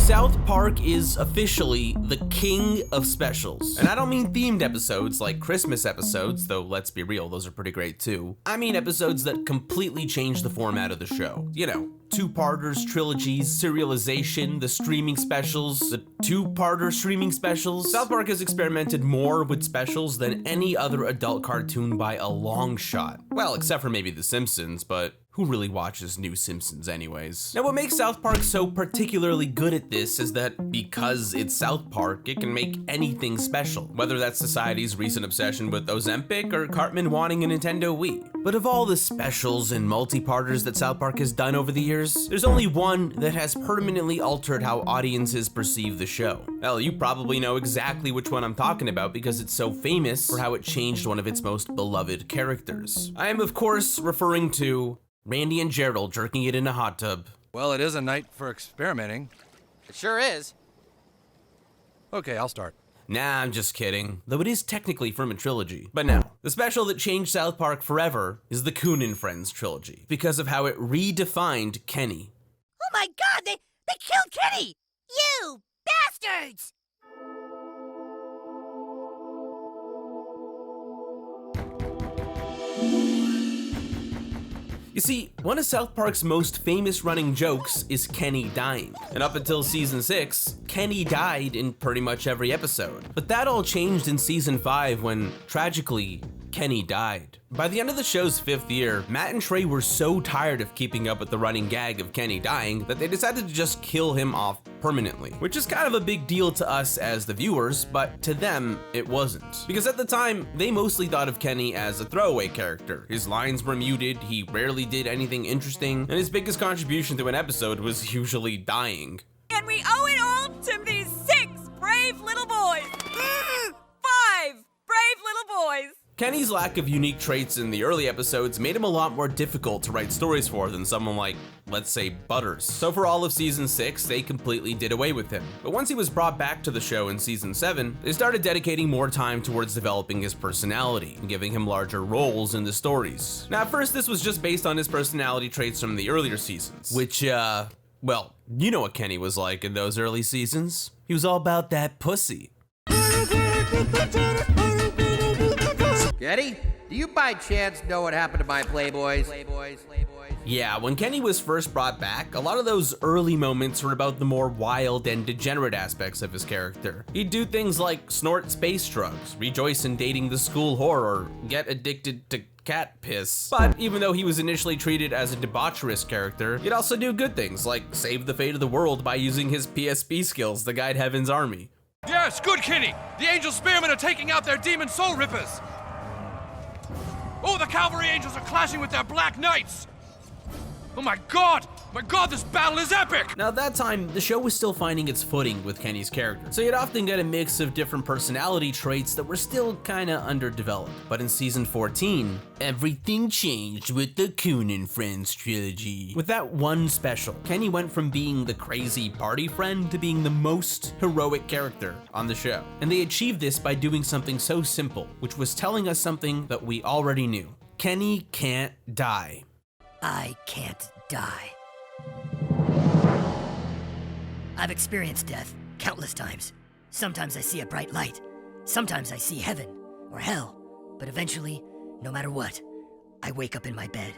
South Park is officially the king of specials. And I don't mean themed episodes like Christmas episodes, though let's be real, those are pretty great too. I mean episodes that completely change the format of the show. You know, two-parters, trilogies, serialization, the streaming specials, the two-parter streaming specials. South Park has experimented more with specials than any other adult cartoon by a long shot. Well, except for maybe The Simpsons, but who really watches New Simpsons anyways? Now, what makes South Park so particularly good at this is that because it's South Park, it can make anything special, whether that's society's recent obsession with Ozempic or Cartman wanting a Nintendo Wii. But of all the specials and multi-parters that South Park has done over the years, there's only one that has permanently altered how audiences perceive the show. Well, you probably know exactly which one I'm talking about because it's so famous for how it changed one of its most beloved characters. I am, of course, referring to Randy and Gerald jerking it in a hot tub. Well, it is a night for experimenting. It sure is. Okay, I'll start. Nah, I'm just kidding. Though it is technically from a trilogy. But no, the special that changed South Park forever is the Coon Friends trilogy because of how it redefined Kenny. Oh my God, they killed Kenny! You bastards! You see, one of South Park's most famous running jokes is Kenny dying. And up until season 6, Kenny died in pretty much every episode. But that all changed in season 5 when, tragically, Kenny died. By the end of the show's 5th year, Matt and Trey were so tired of keeping up with the running gag of Kenny dying that they decided to just kill him off permanently, which is kind of a big deal to us as the viewers, but to them, it wasn't. Because at the time, they mostly thought of Kenny as a throwaway character. His lines were muted, he rarely did anything interesting, and his biggest contribution to an episode was usually dying. And we owe it all to these 6 brave little boys. 5 brave little boys. Kenny's lack of unique traits in the early episodes made him a lot more difficult to write stories for than someone like, let's say, Butters. So for all of season 6, they completely did away with him. But once he was brought back to the show in season 7, they started dedicating more time towards developing his personality and giving him larger roles in the stories. Now at first this was just based on his personality traits from the earlier seasons, which, well, you know what Kenny was like in those early seasons. He was all about that pussy. Getty, do you by chance know what happened to my Playboys? Yeah, when Kenny was first brought back, a lot of those early moments were about the more wild and degenerate aspects of his character. He'd do things like snort space drugs, rejoice in dating the school whore, or get addicted to cat piss. But even though he was initially treated as a debaucherous character, he'd also do good things, like save the fate of the world by using his PSP skills to guide Heaven's army. Yes, good, Kenny! The angel spearmen are taking out their demon soul rippers! Oh, the cavalry angels are clashing with their black knights! Oh my god! My god, this battle is epic! Now at that time, the show was still finding its footing with Kenny's character, so you'd often get a mix of different personality traits that were still kinda underdeveloped. But in season 14, everything changed with the Coon Friends trilogy. With that one special, Kenny went from being the crazy party friend to being the most heroic character on the show. And they achieved this by doing something so simple, which was telling us something that we already knew. Kenny can't die. I can't die. I've experienced death countless times. Sometimes I see a bright light. Sometimes I see heaven or hell. But eventually, no matter what, I wake up in my bed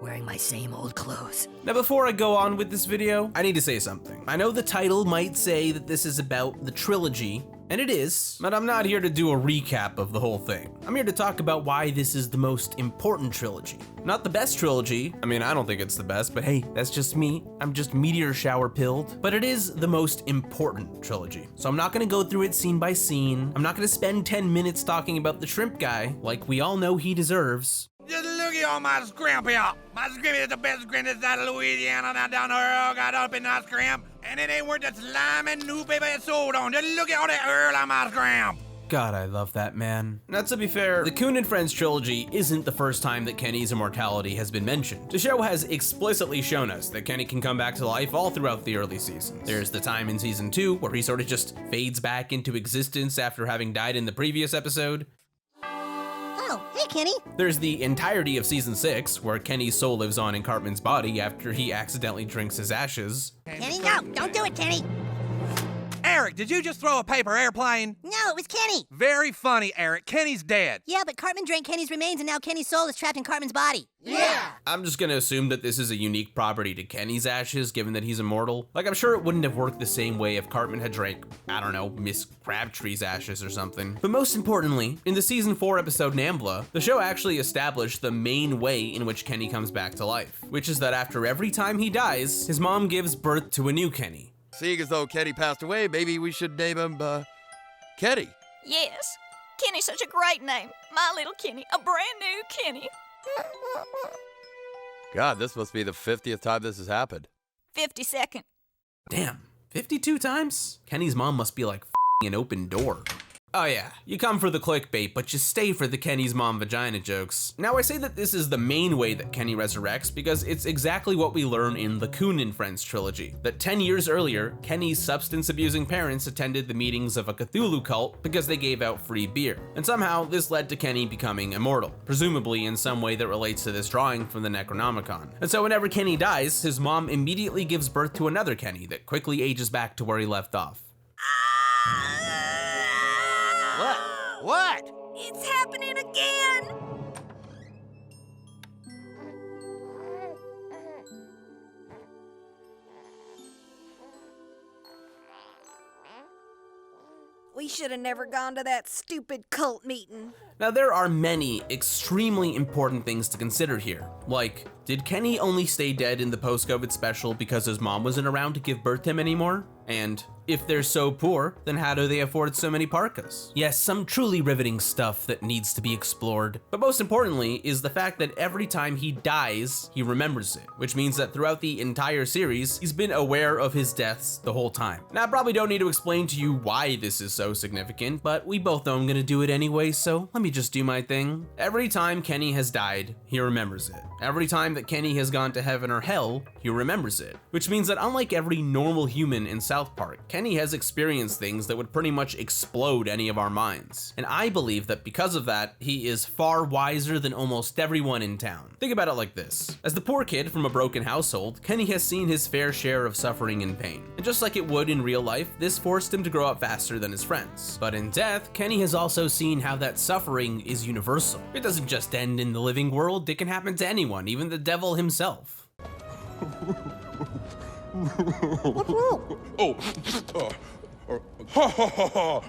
wearing my same old clothes. Now before I go on with this video, I need to say something. I know the title might say that this is about the trilogy, and it is, but I'm not here to do a recap of the whole thing. I'm here to talk about why this is the most important trilogy. Not the best trilogy. I mean, I don't think it's the best, but hey, that's just me. I'm just meteor shower pilled. But it is the most important trilogy. So I'm not gonna go through it scene by scene. I'm not gonna spend 10 minutes talking about the shrimp guy, like we all know he deserves. Just look at all my scrimp here. My scrimp is the best scrimp this side of Louisiana. Now down the road, got up in that scrimp. And it ain't worth the slime and newspaper it's sold on. Just look at all that earl on my scrimp. God, I love that man. Now, to be fair, the Coon Friends trilogy isn't the first time that Kenny's immortality has been mentioned. The show has explicitly shown us that Kenny can come back to life all throughout the early seasons. There's the time in season 2 where he sort of just fades back into existence after having died in the previous episode. Oh, hey, Kenny. There's the entirety of season 6, where Kenny's soul lives on in Cartman's body after he accidentally drinks his ashes. Kenny, no, don't do it, Kenny. Eric, did you just throw a paper airplane? No, it was Kenny. Very funny, Eric. Kenny's dead. Yeah, but Cartman drank Kenny's remains and now Kenny's soul is trapped in Cartman's body. Yeah. I'm just gonna assume that this is a unique property to Kenny's ashes, given that he's immortal. Like, I'm sure it wouldn't have worked the same way if Cartman had drank, I don't know, Miss Crabtree's ashes or something. But most importantly, in the season 4 episode Nambla, the show actually established the main way in which Kenny comes back to life, which is that after every time he dies, his mom gives birth to a new Kenny. Seeing as though Kenny passed away, maybe we should name him, Kenny. Yes. Kenny's such a great name. My little Kenny. A brand new Kenny. God, this must be the 50th time this has happened. 52nd. Damn, 52 times? Kenny's mom must be like an open door. Oh yeah, you come for the clickbait, but you stay for the Kenny's mom vagina jokes. Now I say that this is the main way that Kenny resurrects because it's exactly what we learn in the Coon Friends trilogy. That 10 years earlier, Kenny's substance-abusing parents attended the meetings of a Cthulu cult because they gave out free beer. And somehow, this led to Kenny becoming immortal, presumably in some way that relates to this drawing from the Necronomicon. And so whenever Kenny dies, his mom immediately gives birth to another Kenny that quickly ages back to where he left off. What? It's happening again. We should have never gone to that stupid cult meeting. Now there are many extremely important things to consider here. Like, did Kenny only stay dead in the post-COVID special because his mom wasn't around to give birth to him anymore? And if they're so poor, then how do they afford so many parkas? Yes, some truly riveting stuff that needs to be explored. But most importantly is the fact that every time he dies, he remembers it, which means that throughout the entire series, he's been aware of his deaths the whole time. Now, I probably don't need to explain to you why this is so significant, but we both know I'm gonna do it anyway, so let me just do my thing. Every time Kenny has died, he remembers it. Every time that Kenny has gone to heaven or hell, he remembers it. Which means that unlike every normal human in South Park, Kenny has experienced things that would pretty much explode any of our minds. And I believe that because of that, he is far wiser than almost everyone in town. Think about it like this. As the poor kid from a broken household, Kenny has seen his fair share of suffering and pain. And just like it would in real life, this forced him to grow up faster than his friends. But in death, Kenny has also seen how that suffering is universal. It doesn't just end in the living world, it can happen to anyone, even the devil himself.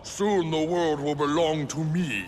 Soon the world will belong to me.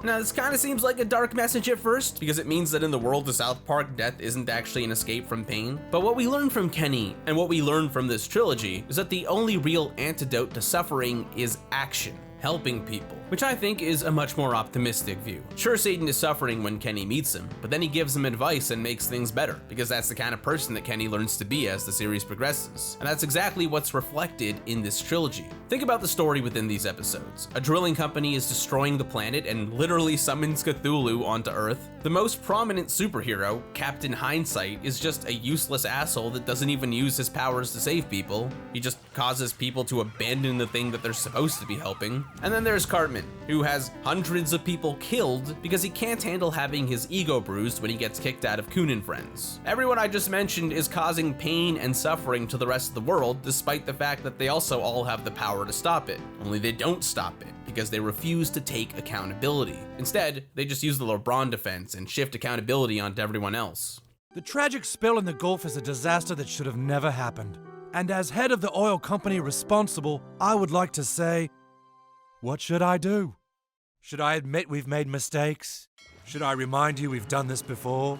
Now, this kind of seems like a dark message at first, because it means that in the world of South Park, death isn't actually an escape from pain. But what we learn from Kenny, and what we learn from this trilogy, is that the only real antidote to suffering is action. Helping people, which I think is a much more optimistic view. Sure, Satan is suffering when Kenny meets him, but then he gives him advice and makes things better, because that's the kind of person that Kenny learns to be as the series progresses. And that's exactly what's reflected in this trilogy. Think about the story within these episodes. A drilling company is destroying the planet and literally summons Cthulhu onto Earth. The most prominent superhero, Captain Hindsight, is just a useless asshole that doesn't even use his powers to save people. He just causes people to abandon the thing that they're supposed to be helping. And then there's Cartman, who has hundreds of people killed because he can't handle having his ego bruised when he gets kicked out of Coon Friends. Everyone I just mentioned is causing pain and suffering to the rest of the world, despite the fact that they also all have the power to stop it. Only they don't stop it, because they refuse to take accountability. Instead, they just use the LeBron defense and shift accountability onto everyone else. The tragic spill in the Gulf is a disaster that should have never happened. And as head of the oil company responsible, I would like to say, what should I do? Should I admit we've made mistakes? Should I remind you we've done this before?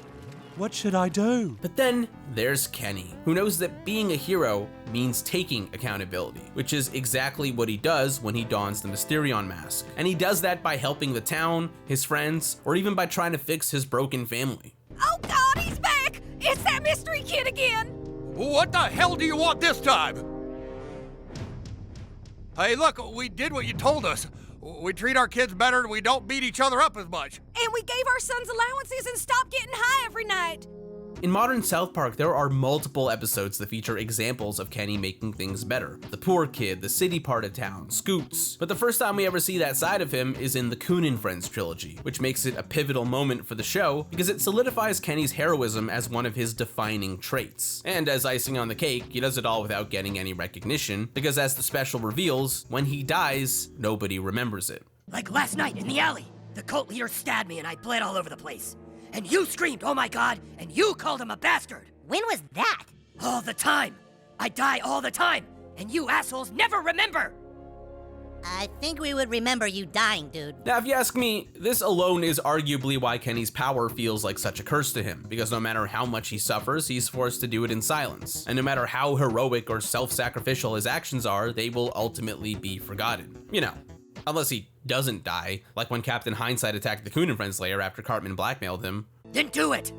What should I do? But then there's Kenny, who knows that being a hero means taking accountability, which is exactly what he does when he dons the Mysterion mask. And he does that by helping the town, his friends, or even by trying to fix his broken family. Oh God, he's back! It's that mystery kid again! What the hell do you want this time? Hey, look, we did what you told us. We treat our kids better and we don't beat each other up as much. And we gave our sons allowances and stopped getting high every night. In modern South Park, there are multiple episodes that feature examples of Kenny making things better. The poor kid, the city part of town, Scoots. But the first time we ever see that side of him is in the Coon Friends trilogy, which makes it a pivotal moment for the show because it solidifies Kenny's heroism as one of his defining traits. And as icing on the cake, he does it all without getting any recognition, because as the special reveals, when he dies, nobody remembers it. Like last night in the alley, the cult leader stabbed me and I bled all over the place. And you screamed, "Oh my God," and you called him a bastard. When was that? All the time. I die all the time, and you assholes never remember. I think we would remember you dying, dude. Now, if you ask me, this alone is arguably why Kenny's power feels like such a curse to him, because no matter how much he suffers, he's forced to do it in silence. And no matter how heroic or self-sacrificial his actions are, they will ultimately be forgotten. You know, unless he doesn't die, like when Captain Hindsight attacked the Coon Friends lair after Cartman blackmailed him. Then do it.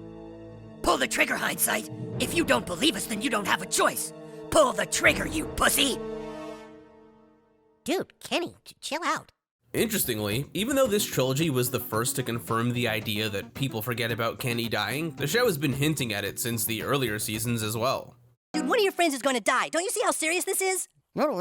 Pull the trigger, Hindsight. If you don't believe us, then you don't have a choice. Pull the trigger, you pussy. Dude, Kenny, chill out. Interestingly, even though this trilogy was the first to confirm the idea that people forget about Kenny dying, the show has been hinting at it since the earlier seasons as well. Dude, one of your friends is going to die. Don't you see how serious this is? Now,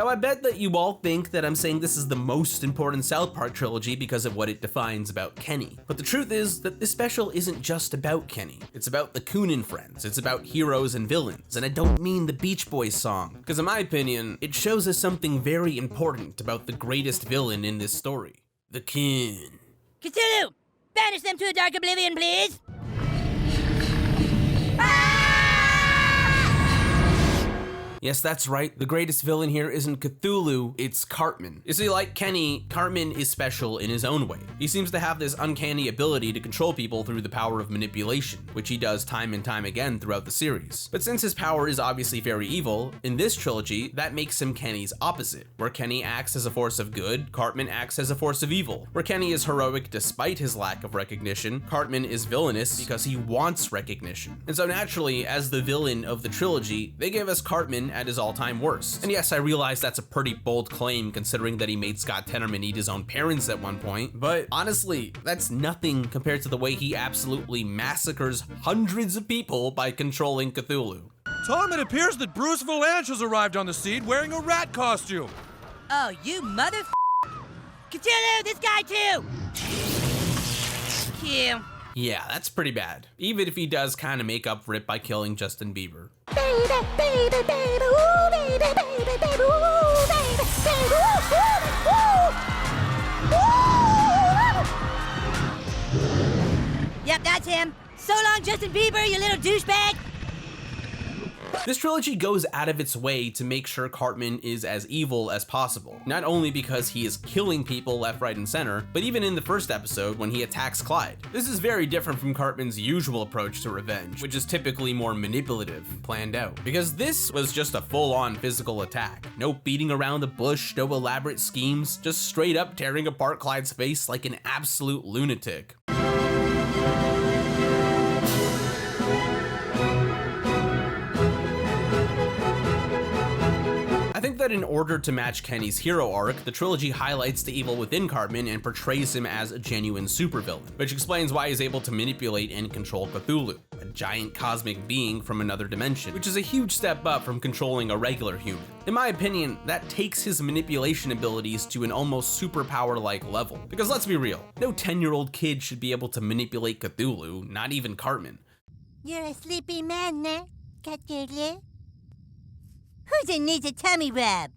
I bet that you all think that I'm saying this is the most important South Park trilogy because of what it defines about Kenny. But the truth is that this special isn't just about Kenny. It's about the Coon Friends. It's about heroes and villains. And I don't mean the Beach Boys song, because in my opinion, it shows us something very important about the greatest villain in this story, the Coon. Cthulu, banish them to a dark oblivion, please. Yes, that's right. The greatest villain here isn't Cthulhu, it's Cartman. You see, like Kenny, Cartman is special in his own way. He seems to have this uncanny ability to control people through the power of manipulation, which he does time and time again throughout the series. But since his power is obviously very evil, in this trilogy, that makes him Kenny's opposite. Where Kenny acts as a force of good, Cartman acts as a force of evil. Where Kenny is heroic despite his lack of recognition, Cartman is villainous because he wants recognition. And so naturally, as the villain of the trilogy, they give us Cartman at his all-time worst. And yes, I realize that's a pretty bold claim considering that he made Scott Tenorman eat his own parents at one point, but honestly, that's nothing compared to the way he absolutely massacres hundreds of people by controlling Cthulhu. Tom, it appears that Bruce Valanche has arrived on the scene wearing a rat costume. Oh, you mother... Cthulhu, this guy too! Kill. Yeah, that's pretty bad. Even if he does kind of make up for it by killing Justin Bieber. Baby, baby, baby, ooh, baby, baby, baby, ooh, baby, baby, ooh, ooh, ooh. Yep, that's him. So long, Justin Bieber, you little douchebag. This trilogy goes out of its way to make sure Cartman is as evil as possible, not only because he is killing people left, right, and center, but even in the first episode when he attacks Clyde. This is very different from Cartman's usual approach to revenge, which is typically more manipulative, planned out. Because this was just a full-on physical attack. No beating around the bush, no elaborate schemes, just straight up tearing apart Clyde's face like an absolute lunatic. I think that in order to match Kenny's hero arc, the trilogy highlights the evil within Cartman and portrays him as a genuine supervillain, which explains why he's able to manipulate and control Cthulhu, a giant cosmic being from another dimension, which is a huge step up from controlling a regular human. In my opinion, that takes his manipulation abilities to an almost superpower-like level. Because let's be real, no 10-year-old kid should be able to manipulate Cthulhu, not even Cartman. You're a sleepy man, eh, Cthulhu? Who's in need a tummy rub?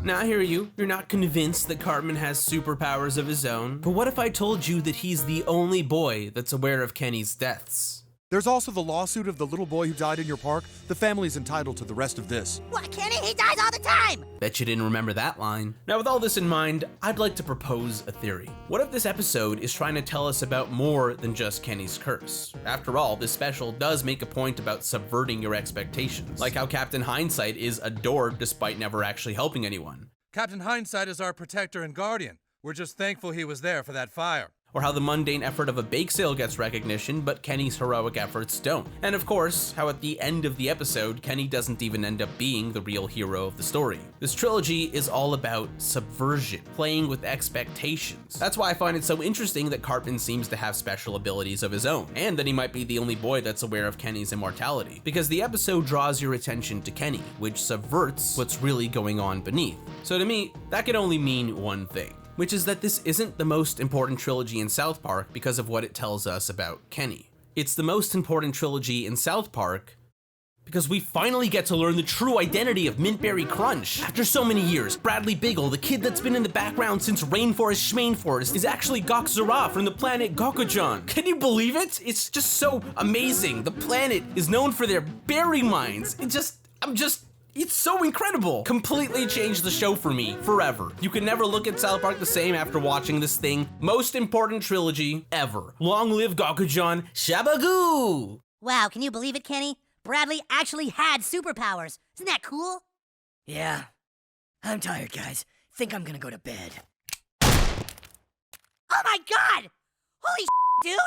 Now I hear you, you're not convinced that Cartman has superpowers of his own, but what if I told you that he's the only boy that's aware of Kenny's deaths? There's also the lawsuit of the little boy who died in your park. The family's entitled to the rest of this. What, Kenny? He dies all the time! Bet you didn't remember that line. Now with all this in mind, I'd like to propose a theory. What if this episode is trying to tell us about more than just Kenny's curse? After all, this special does make a point about subverting your expectations, like how Captain Hindsight is adored despite never actually helping anyone. Captain Hindsight is our protector and guardian. We're just thankful he was there for that fire. or how the mundane effort of a bake sale gets recognition, but Kenny's heroic efforts don't. And of course, how at the end of the episode, Kenny doesn't even end up being the real hero of the story. This trilogy is all about subversion, playing with expectations. That's why I find it so interesting that Cartman seems to have special abilities of his own, and that he might be the only boy that's aware of Kenny's immortality, because the episode draws your attention to Kenny, which subverts what's really going on beneath. So to me, that can only mean one thing, which is that this isn't the most important trilogy in South Park because of what it tells us about Kenny. It's the most important trilogy in South Park because we finally get to learn the true identity of Mintberry Crunch. After so many years, Bradley Biggle, the kid that's been in the background since Rainforest Schmainforest, is actually Gokzara from the planet Gokujan. Can you believe it? It's just so amazing. The planet is known for their berry mines. It's so incredible. Completely changed the show for me, forever. You can never look at South Park the same after watching this thing. Most important trilogy ever. Long live Gokujan, Shabagoo! Wow, can you believe it, Kenny? Bradley actually had superpowers. Isn't that cool? Yeah. I'm tired, guys. Think I'm gonna go to bed. Oh my god! Holy dude!